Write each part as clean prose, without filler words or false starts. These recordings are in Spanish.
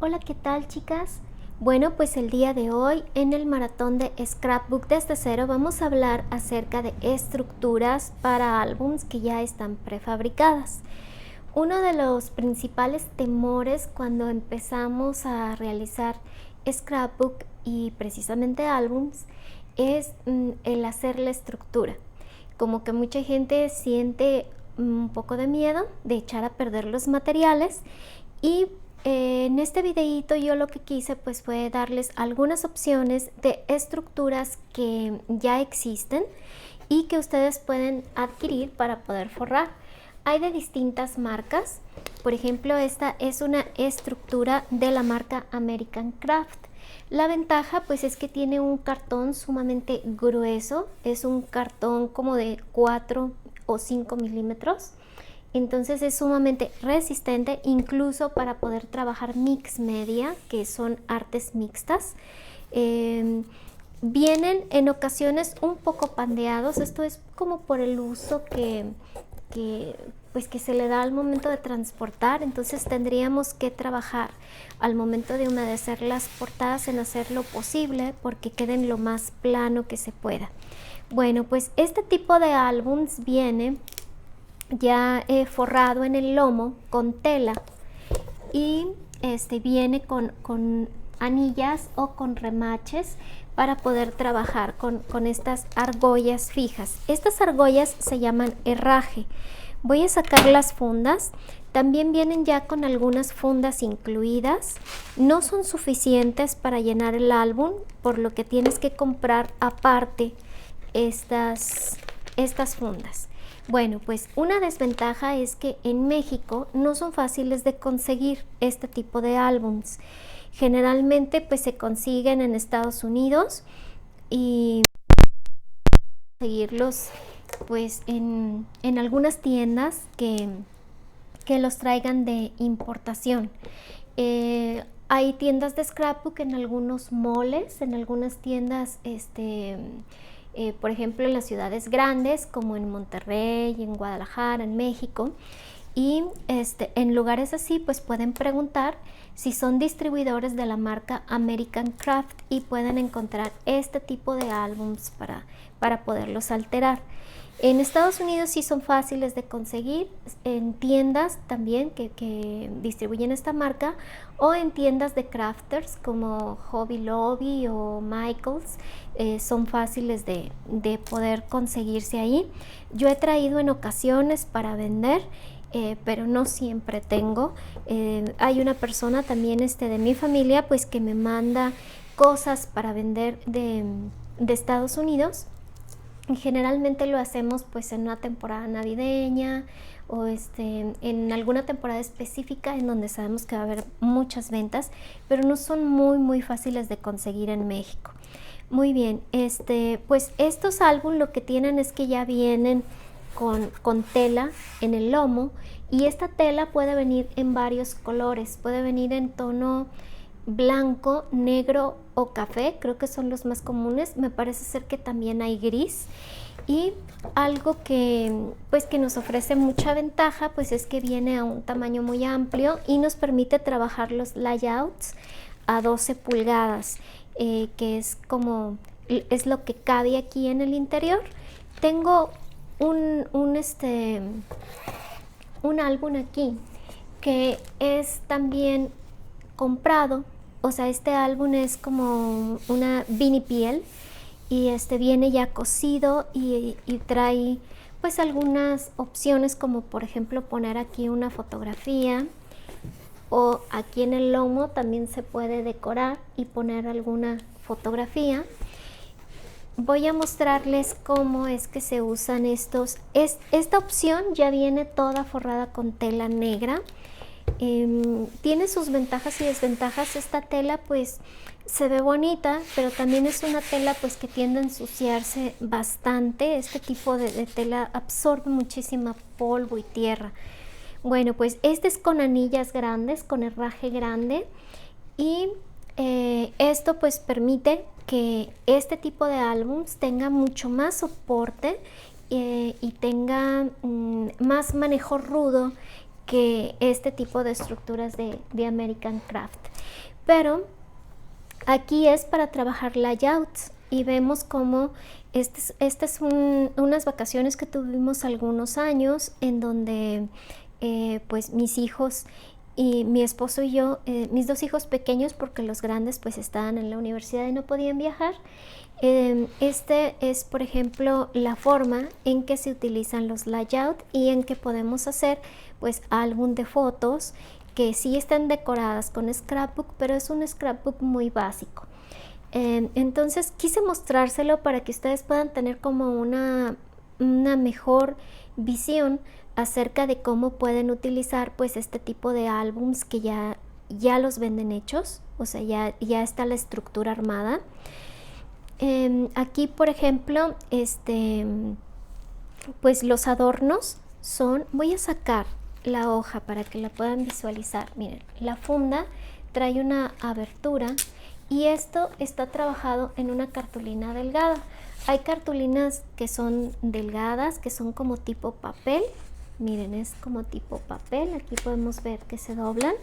Hola, ¿qué tal, chicas? Bueno, pues el día de hoy en el maratón de Scrapbook desde cero vamos a hablar acerca de estructuras para álbums que ya están prefabricadas. Uno de los principales temores cuando empezamos a realizar scrapbook y precisamente álbums es el hacer la estructura. Como que mucha gente siente un poco de miedo de echar a perder los materiales y en este videito yo lo que quise pues fue darles algunas opciones de estructuras que ya existen y que ustedes pueden adquirir para poder forrar. Hay de distintas marcas. Por ejemplo, esta es una estructura de la marca American Craft. La ventaja pues es que tiene un cartón sumamente grueso, es un cartón como de 4 o 5 milímetros. Entonces es sumamente resistente incluso para poder trabajar mix media, que son artes mixtas. Vienen en ocasiones un poco pandeados, esto es como por el uso que se le da al momento de transportar. Entonces tendríamos que trabajar al momento de humedecer las portadas en hacer lo posible porque queden lo más plano que se pueda. Bueno, pues este tipo de álbums viene ya forrado en el lomo con tela y viene con anillas o con remaches para poder trabajar con estas argollas fijas. Estas argollas se llaman herraje. Voy a sacar las fundas. También vienen ya con algunas fundas incluidas. No son suficientes para llenar el álbum, por lo que tienes que comprar aparte estas fundas. Bueno, pues una desventaja es que en México no son fáciles de conseguir este tipo de álbums. Generalmente pues se consiguen en Estados Unidos y conseguirlos pues en algunas tiendas que los traigan de importación. Hay tiendas de scrapbook en algunos moles, en algunas tiendas por ejemplo en las ciudades grandes como en Monterrey, en Guadalajara, en México, y en lugares así pues pueden preguntar si son distribuidores de la marca American Craft y pueden encontrar este tipo de álbums para poderlos alterar. En Estados Unidos sí son fáciles de conseguir, en tiendas también que distribuyen esta marca o en tiendas de crafters como Hobby Lobby o Michaels. Son fáciles de poder conseguirse ahí. Yo he traído en ocasiones para vender, pero no siempre tengo. Hay una persona también de mi familia pues que me manda cosas para vender de Estados Unidos. Y generalmente lo hacemos pues en una temporada navideña o en alguna temporada específica en donde sabemos que va a haber muchas ventas, pero no son muy fáciles de conseguir en México. Muy bien, pues estos álbumes lo que tienen es que ya vienen con tela en el lomo, y esta tela puede venir en varios colores, puede venir en tono blanco, negro o café, creo que son los más comunes. Me parece ser que también hay gris, y algo que pues que nos ofrece mucha ventaja pues es que viene a un tamaño muy amplio y nos permite trabajar los layouts a 12 pulgadas, que es lo que cabe aquí en el interior. Tengo un álbum aquí que es también comprado. O sea, este álbum es como una vinipiel y viene ya cosido y trae pues algunas opciones, como por ejemplo poner aquí una fotografía, o aquí en el lomo también se puede decorar y poner alguna fotografía. Voy a mostrarles cómo es que se usan estos. Esta opción ya viene toda forrada con tela negra. Tiene sus ventajas y desventajas. Esta tela pues se ve bonita, pero también es una tela pues que tiende a ensuciarse bastante. Este tipo de tela absorbe muchísima polvo y tierra. Bueno, pues este es con anillas grandes, con herraje grande, y esto pues permite que este tipo de álbums tenga mucho más soporte y tenga más manejo rudo que este tipo de estructuras de American Craft. Pero aquí es para trabajar layouts y vemos cómo estas unas vacaciones que tuvimos algunos años en donde pues mis hijos y mi esposo y yo, mis dos hijos pequeños, porque los grandes pues estaban en la universidad y no podían viajar. Este es, por ejemplo, la forma en que se utilizan los layouts y en que podemos hacer pues álbum de fotos que sí están decoradas con scrapbook, pero es un scrapbook muy básico. Entonces quise mostrárselo para que ustedes puedan tener como una mejor visión acerca de cómo pueden utilizar pues este tipo de álbums que ya los venden hechos, o sea, ya está la estructura armada. Aquí, por ejemplo, pues los adornos son, voy a sacar la hoja para que la puedan visualizar. Miren, la funda trae una abertura y esto está trabajado en una cartulina delgada. Hay cartulinas que son delgadas, que son como tipo papel. Miren, es como tipo papel. Aquí podemos ver que se doblan.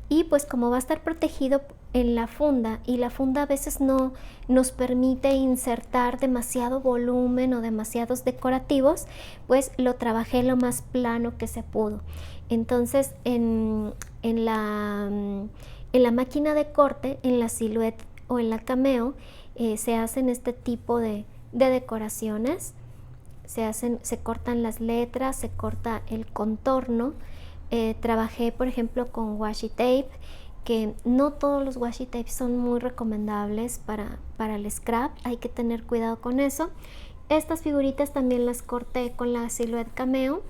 Y pues como va a estar protegido en la funda, y la funda a veces no nos permite insertar demasiado volumen o demasiados decorativos, pues lo trabajé lo más plano que se pudo. Entonces en la máquina de corte, en la Silhouette o en la Cameo, se hacen este tipo de decoraciones. Se cortan las letras, se corta el contorno. Trabajé, por ejemplo, con washi tape, que no todos los washi tapes son muy recomendables para el scrap, hay que tener cuidado con eso. Estas figuritas también las corté con la Silhouette Cameo,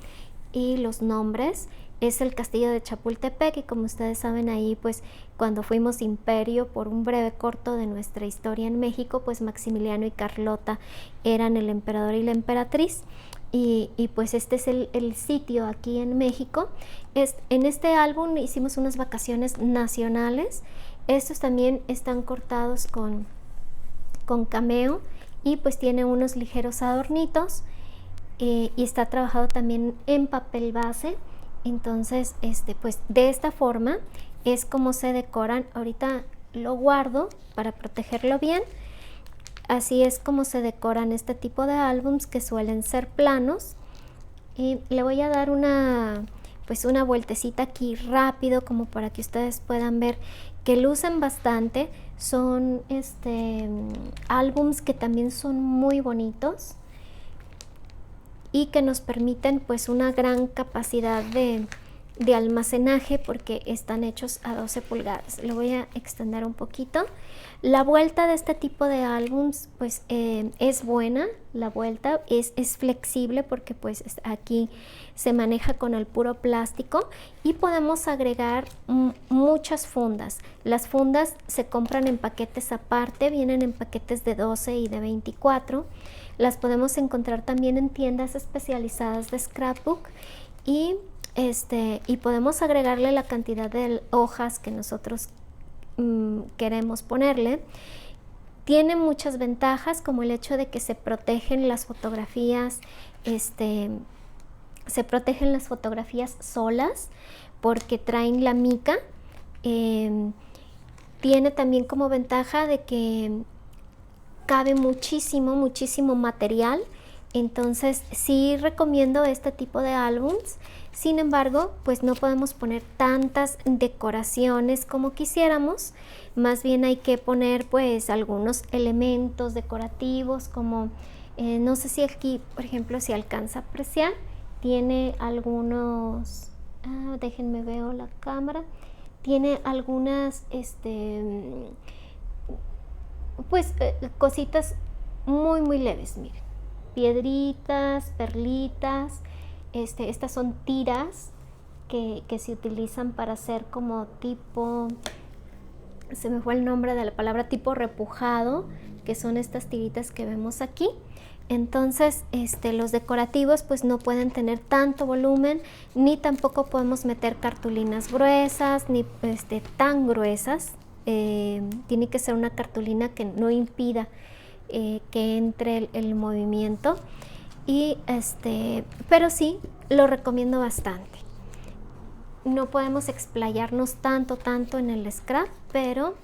y los nombres es el castillo de Chapultepec, y como ustedes saben, ahí pues cuando fuimos imperio por un breve corto de nuestra historia en México, pues Maximiliano y Carlota eran el emperador y la emperatriz. Y pues este es el sitio aquí en México. En este álbum hicimos unas vacaciones nacionales. Estos también están cortados con Cameo, y pues tiene unos ligeros adornitos, y está trabajado también en papel base. Entonces pues de esta forma es como se decoran. Ahorita lo guardo para protegerlo bien. Así es como se decoran este tipo de álbums, que suelen ser planos. Y le voy a dar una vueltecita aquí rápido, como para que ustedes puedan ver que lucen bastante. Son álbums que también son muy bonitos y que nos permiten pues una gran capacidad de almacenaje, porque están hechos a 12 pulgadas. Lo voy a extender un poquito. La vuelta de este tipo de álbums pues es buena. La vuelta es flexible, porque pues aquí se maneja con el puro plástico, y podemos agregar muchas fundas. Las fundas se compran en paquetes aparte, vienen en paquetes de 12 y de 24. Las podemos encontrar también en tiendas especializadas de scrapbook, y podemos agregarle la cantidad de hojas que nosotros queremos ponerle. Tiene muchas ventajas, como el hecho de que se protegen las fotografías, se protegen las fotografías solas, porque traen la mica. Tiene también como ventaja de que cabe muchísimo material. Entonces sí recomiendo este tipo de álbums. Sin embargo, pues no podemos poner tantas decoraciones como quisiéramos. Más bien hay que poner pues algunos elementos decorativos, como no sé si aquí, por ejemplo, se alcanza a apreciar, tiene algunos, déjenme veo la cámara, tiene algunas pues cositas muy leves. Miren, piedritas, perlitas. Estas son tiras que se utilizan para hacer como tipo, se me fue el nombre de la palabra, tipo repujado, que son estas tiritas que vemos aquí. Entonces los decorativos pues no pueden tener tanto volumen, ni tampoco podemos meter cartulinas gruesas, ni tan gruesas. Tiene que ser una cartulina que no impida que entre el movimiento. Y pero sí lo recomiendo bastante. no podemos explayarnos tanto en el scrap, pero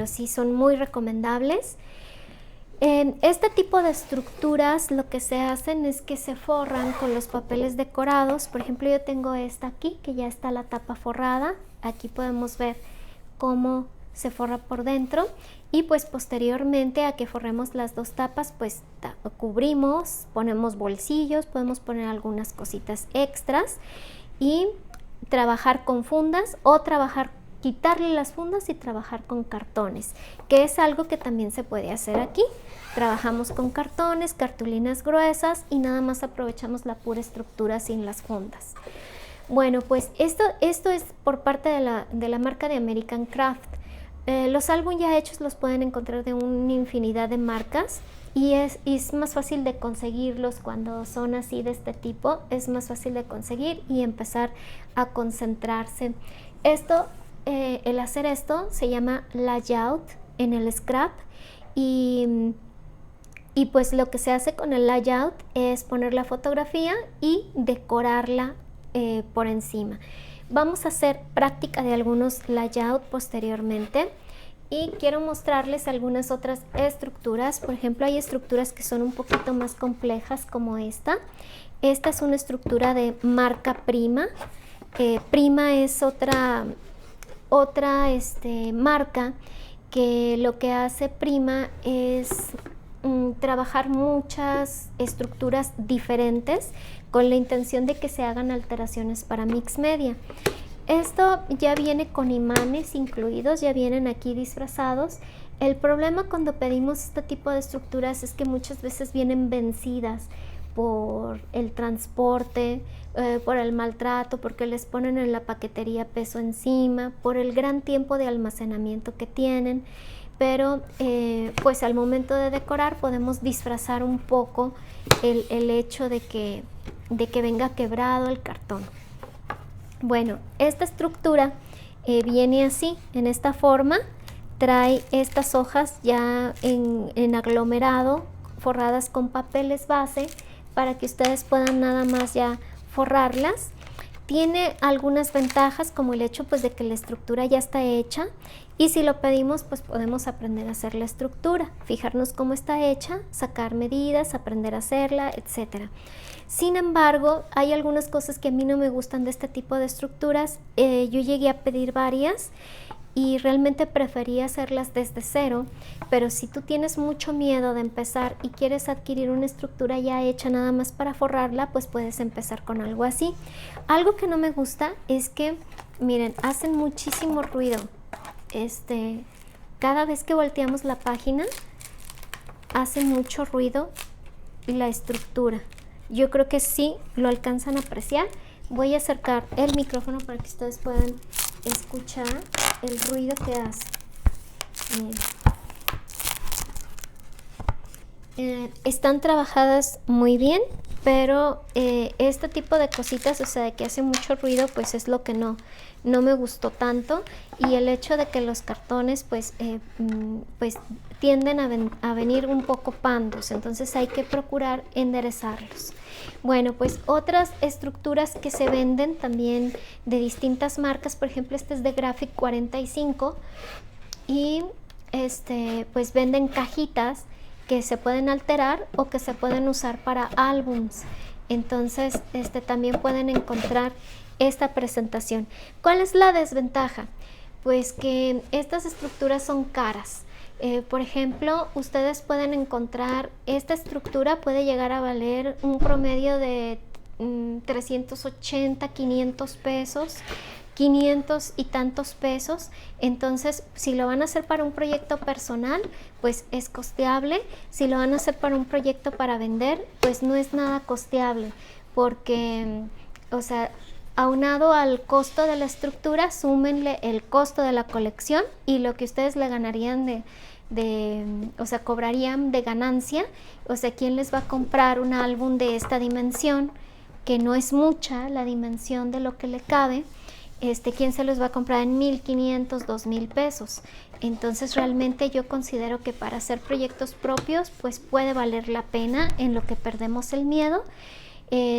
sí son muy recomendables. Este tipo de estructuras lo que se hacen es que se forran con los papeles decorados. Por ejemplo, yo tengo esta aquí que ya está la tapa forrada. Aquí podemos ver cómo se forra por dentro, y pues posteriormente a que forremos las dos tapas, pues cubrimos, ponemos bolsillos, podemos poner algunas cositas extras y trabajar con fundas o quitarle las fundas y trabajar con cartones, que es algo que también se puede hacer aquí. Trabajamos con cartones, cartulinas gruesas y nada más aprovechamos la pura estructura sin las fundas. Bueno, pues esto es por parte de la marca de American Craft. Los álbumes ya hechos los pueden encontrar de una infinidad de marcas, y es más fácil de conseguirlos cuando son así de este tipo. Es más fácil de conseguir y empezar a concentrarse. El hacer esto se llama layout en el scrap, y pues lo que se hace con el layout es poner la fotografía y decorarla por encima. Vamos a hacer práctica de algunos layout posteriormente, y quiero mostrarles algunas otras estructuras. Por ejemplo, hay estructuras que son un poquito más complejas, como esta. Esta es una estructura de marca Prima. Prima es otra marca que lo que hace Prima es trabajar muchas estructuras diferentes con la intención de que se hagan alteraciones para mix media. Esto ya viene con imanes incluidos, ya vienen aquí disfrazados. El problema cuando pedimos este tipo de estructuras es que muchas veces vienen vencidas por el transporte, por el maltrato, porque les ponen en la paquetería peso encima, por el gran tiempo de almacenamiento que tienen. Pero pues al momento de decorar podemos disfrazar un poco el hecho de que venga quebrado el cartón. Bueno, esta estructura viene así, en esta forma. Trae estas hojas ya en aglomerado, forradas con papeles base, para que ustedes puedan nada más ya forrarlas. Tiene algunas ventajas, como el hecho pues de que la estructura ya está hecha, y si lo pedimos pues podemos aprender a hacer la estructura, fijarnos cómo está hecha, sacar medidas, aprender a hacerla, etcétera. Sin embargo, hay algunas cosas que a mí no me gustan de este tipo de estructuras. Yo llegué a pedir varias y realmente prefería hacerlas desde cero, pero si tú tienes mucho miedo de empezar y quieres adquirir una estructura ya hecha nada más para forrarla, pues puedes empezar con algo así. Algo que no me gusta es que, miren, hacen muchísimo ruido. Cada vez que volteamos la página, hace mucho ruido la estructura. Yo creo que sí lo alcanzan a apreciar. Voy a acercar el micrófono para que ustedes puedan escuchar el ruido que hace. Están trabajadas muy bien, pero este tipo de cositas, o sea, de que hace mucho ruido, pues es lo que no me gustó tanto. Y el hecho de que los cartones pues tienden a venir un poco pandos, entonces hay que procurar enderezarlos. Bueno, pues otras estructuras que se venden también de distintas marcas, por ejemplo, este es de Graphic 45, y pues venden cajitas que se pueden alterar o que se pueden usar para álbums. Entonces también pueden encontrar esta presentación. ¿Cuál es la desventaja? Pues que estas estructuras son caras. Por ejemplo, ustedes pueden encontrar, esta estructura puede llegar a valer un promedio de 380, 500 pesos, 500 y tantos pesos. Entonces, si lo van a hacer para un proyecto personal, pues es costeable. Si lo van a hacer para un proyecto para vender, pues no es nada costeable, porque, o sea, aunado al costo de la estructura, súmenle el costo de la colección y lo que ustedes le ganarían o sea, cobrarían de ganancia. O sea, ¿quién les va a comprar un álbum de esta dimensión? Que no es mucha la dimensión de lo que le cabe. ¿Quién se los va a comprar en 1,500, 2,000 pesos? Entonces realmente yo considero que para hacer proyectos propios pues puede valer la pena, en lo que perdemos el miedo.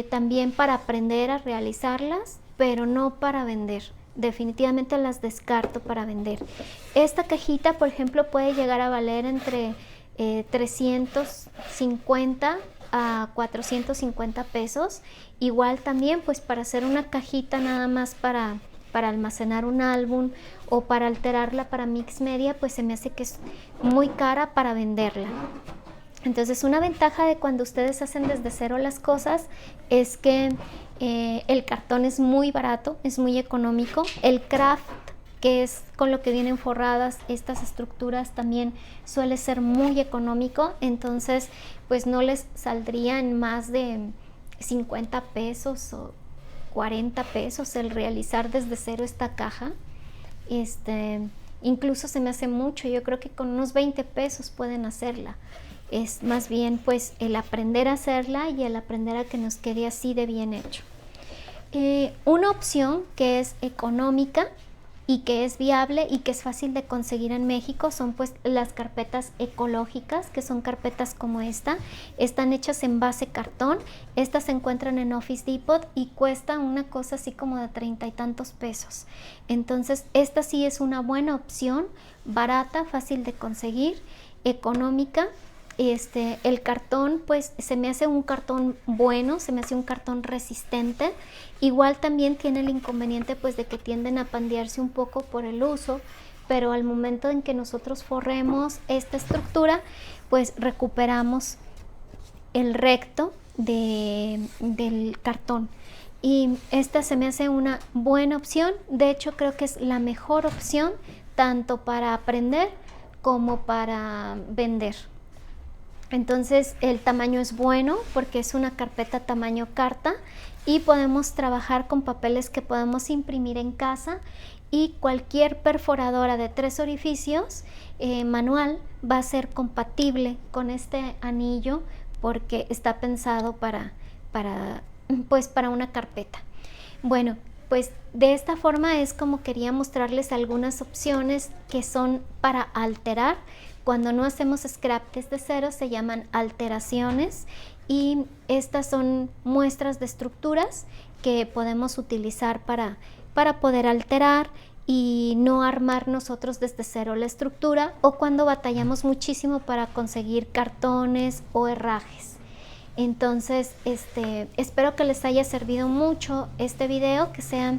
También para aprender a realizarlas pero no para vender. Definitivamente las descarto para vender. Esta cajita, por ejemplo, puede llegar a valer entre 350 a 450 pesos. Igual también, pues para hacer una cajita nada más para almacenar un álbum o para alterarla para mix media, pues se me hace que es muy cara para venderla. Entonces, una ventaja de cuando ustedes hacen desde cero las cosas es que el cartón es muy barato, es muy económico. El craft, que es con lo que vienen forradas estas estructuras, también suele ser muy económico. Entonces, pues no les saldrían más de 50 pesos o 40 pesos el realizar desde cero esta caja. Incluso se me hace mucho. Yo creo que con unos 20 pesos pueden hacerla. Es más bien pues el aprender a hacerla y el aprender a que nos quede así de bien hecho. Una opción que es económica y que es viable y que es fácil de conseguir en México son pues las carpetas ecológicas, que son carpetas como esta. Están hechas en base cartón. Estas se encuentran en Office Depot y cuesta una cosa así como de 30 y tantos pesos. Entonces esta sí es una buena opción, barata, fácil de conseguir, económica. El cartón pues se me hace un cartón bueno, se me hace un cartón resistente. Igual también tiene el inconveniente pues de que tienden a pandearse un poco por el uso, pero al momento en que nosotros forremos esta estructura pues recuperamos el recto del cartón. Y esta se me hace una buena opción. De hecho creo que es la mejor opción tanto para aprender como para vender. Entonces el tamaño es bueno porque es una carpeta tamaño carta y podemos trabajar con papeles que podemos imprimir en casa, y cualquier perforadora de 3 orificios manual va a ser compatible con este anillo porque está pensado para una carpeta. Bueno, pues de esta forma es como quería mostrarles algunas opciones que son para alterar. Cuando no hacemos scrap desde cero se llaman alteraciones, y estas son muestras de estructuras que podemos utilizar para poder alterar y no armar nosotros desde cero la estructura, o cuando batallamos muchísimo para conseguir cartones o herrajes. Entonces, espero que les haya servido mucho este video, que sea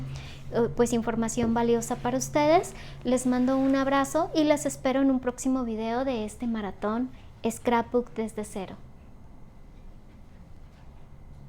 pues información valiosa para ustedes. Les mando un abrazo y les espero en un próximo video de este maratón Scrapbook desde cero.